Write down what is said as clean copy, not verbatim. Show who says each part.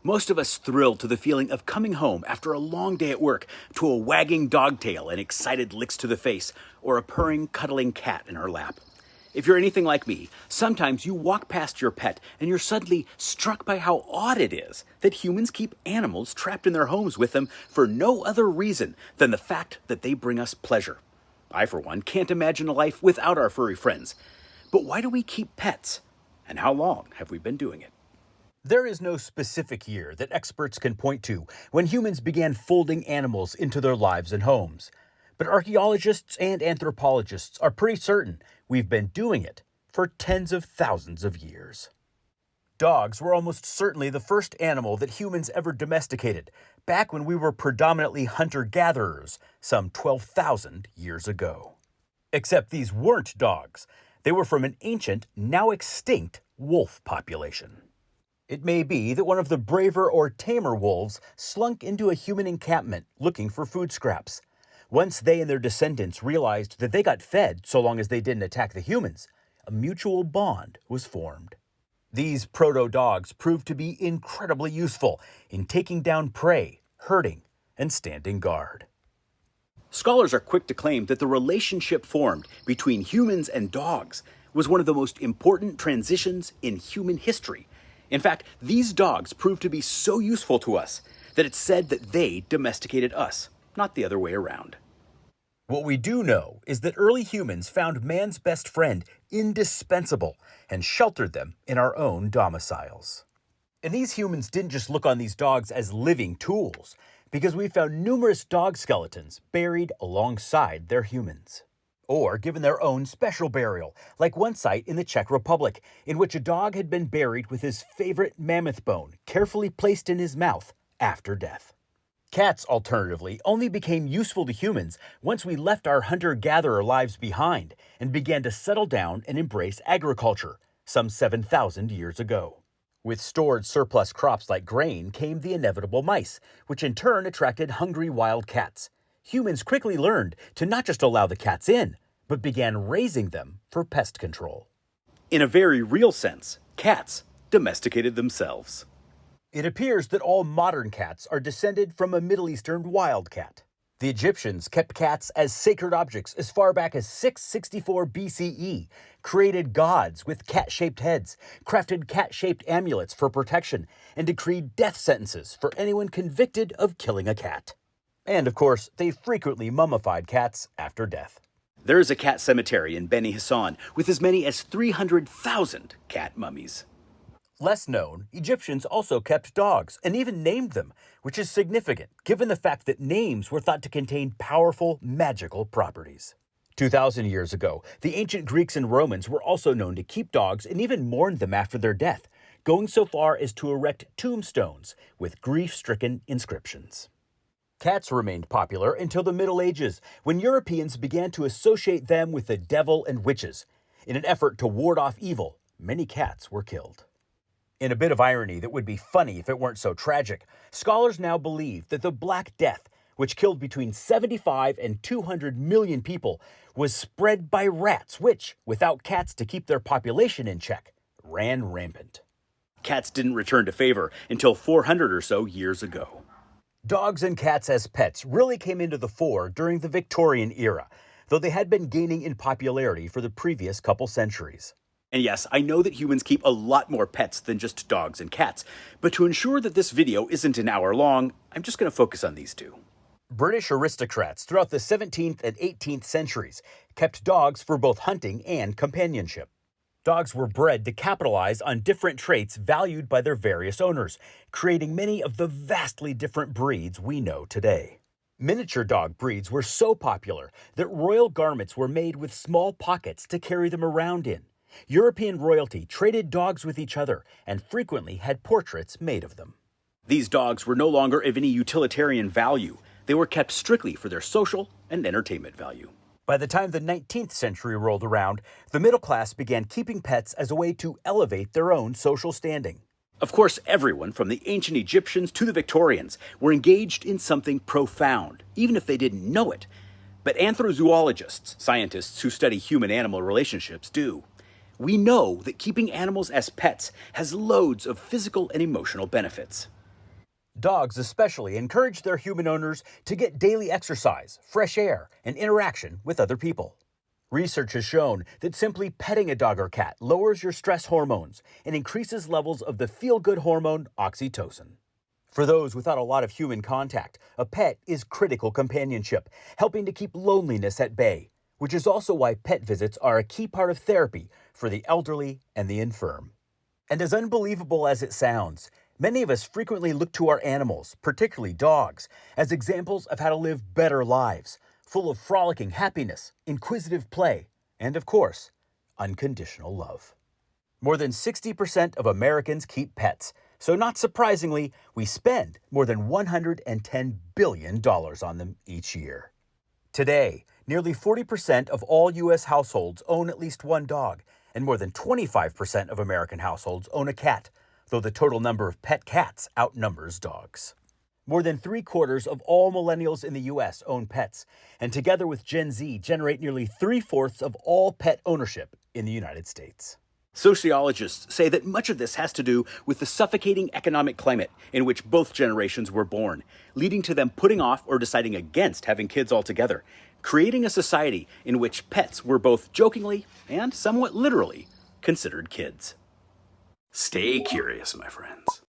Speaker 1: Most of us thrill to the feeling of coming home after a long day at work to a wagging dog tail and excited licks to the face, or a purring, cuddling cat in our lap. If you're anything like me, sometimes you walk past your pet and you're suddenly struck by how odd it is that humans keep animals trapped in their homes with them for no other reason than the fact that they bring us pleasure. I, for one, can't imagine a life without our furry friends. But why do we keep pets? And how long have we been doing it?
Speaker 2: There is no specific year that experts can point to when humans began folding animals into their lives and homes. But archaeologists and anthropologists are pretty certain we've been doing it for tens of thousands of years. Dogs were almost certainly the first animal that humans ever domesticated, back when we were predominantly hunter-gatherers, some 12,000 years ago. Except these weren't dogs. They were from an ancient, now extinct, wolf population. It may be that one of the braver or tamer wolves slunk into a human encampment looking for food scraps. Once they and their descendants realized that they got fed so long as they didn't attack the humans, a mutual bond was formed. These proto-dogs proved to be incredibly useful in taking down prey, herding, and standing guard.
Speaker 1: Scholars are quick to claim that the relationship formed between humans and dogs was one of the most important transitions in human history. In fact, these dogs proved to be so useful to us that it's said that they domesticated us, not the other way around.
Speaker 2: What we do know is that early humans found man's best friend indispensable and sheltered them in our own domiciles. And these humans didn't just look on these dogs as living tools, because we found numerous dog skeletons buried alongside their humans. Or given their own special burial, like one site in the Czech Republic, in which a dog had been buried with his favorite mammoth bone carefully placed in his mouth after death. Cats, alternatively, only became useful to humans once we left our hunter-gatherer lives behind and began to settle down and embrace agriculture, some 7,000 years ago. With stored surplus crops like grain came the inevitable mice, which in turn attracted hungry wild cats. Humans quickly learned to not just allow the cats in, but began raising them for pest control.
Speaker 1: In a very real sense, cats domesticated themselves.
Speaker 2: It appears that all modern cats are descended from a Middle Eastern wildcat. The Egyptians kept cats as sacred objects as far back as 664 BCE, created gods with cat-shaped heads, crafted cat-shaped amulets for protection, and decreed death sentences for anyone convicted of killing a cat. And of course, they frequently mummified cats after death.
Speaker 1: There is a cat cemetery in Beni Hassan with as many as 300,000 cat mummies.
Speaker 2: Less known, Egyptians also kept dogs and even named them, which is significant given the fact that names were thought to contain powerful, magical properties. 2,000 years ago, the ancient Greeks and Romans were also known to keep dogs and even mourn them after their death, going so far as to erect tombstones with grief-stricken inscriptions. Cats remained popular until the Middle Ages, when Europeans began to associate them with the devil and witches. In an effort to ward off evil, many cats were killed. In a bit of irony that would be funny if it weren't so tragic, scholars now believe that the Black Death, which killed between 75 and 200 million people, was spread by rats which, without cats to keep their population in check, ran rampant.
Speaker 1: Cats didn't return to favor until 400 or so years ago.
Speaker 2: Dogs and cats as pets really came into the fore during the Victorian era, though they had been gaining in popularity for the previous couple centuries.
Speaker 1: And yes, I know that humans keep a lot more pets than just dogs and cats, but to ensure that this video isn't an hour long, I'm just going to focus on these two.
Speaker 2: British aristocrats throughout the 17th and 18th centuries kept dogs for both hunting and companionship. Dogs were bred to capitalize on different traits valued by their various owners, creating many of the vastly different breeds we know today. Miniature dog breeds were so popular that royal garments were made with small pockets to carry them around in. European royalty traded dogs with each other and frequently had portraits made of them.
Speaker 1: These dogs were no longer of any utilitarian value. They were kept strictly for their social and entertainment value.
Speaker 2: By the time the 19th century rolled around, the middle class began keeping pets as a way to elevate their own social standing.
Speaker 1: Of course, everyone from the ancient Egyptians to the Victorians were engaged in something profound, even if they didn't know it. But anthrozoologists, scientists who study human-animal relationships, do. We know that keeping animals as pets has loads of physical and emotional benefits.
Speaker 2: Dogs especially encourage their human owners to get daily exercise, fresh air, and interaction with other people. Research has shown that simply petting a dog or cat lowers your stress hormones and increases levels of the feel-good hormone oxytocin. For those without a lot of human contact, a pet is critical companionship, helping to keep loneliness at bay, which is also why pet visits are a key part of therapy for the elderly and the infirm. And as unbelievable as it sounds, many of us frequently look to our animals, particularly dogs, as examples of how to live better lives, full of frolicking happiness, inquisitive play, and of course, unconditional love. More than 60% of Americans keep pets, so not surprisingly, we spend more than $110 billion on them each year. Today, nearly 40% of all U.S. households own at least one dog, and more than 25% of American households own a cat, though the total number of pet cats outnumbers dogs. More than 3/4 of all millennials in the U.S. own pets, and together with Gen Z generate nearly 3/4 of all pet ownership in the United States.
Speaker 1: Sociologists say that much of this has to do with the suffocating economic climate in which both generations were born, leading to them putting off or deciding against having kids altogether, creating a society in which pets were both jokingly and somewhat literally considered kids. Stay curious, my friends.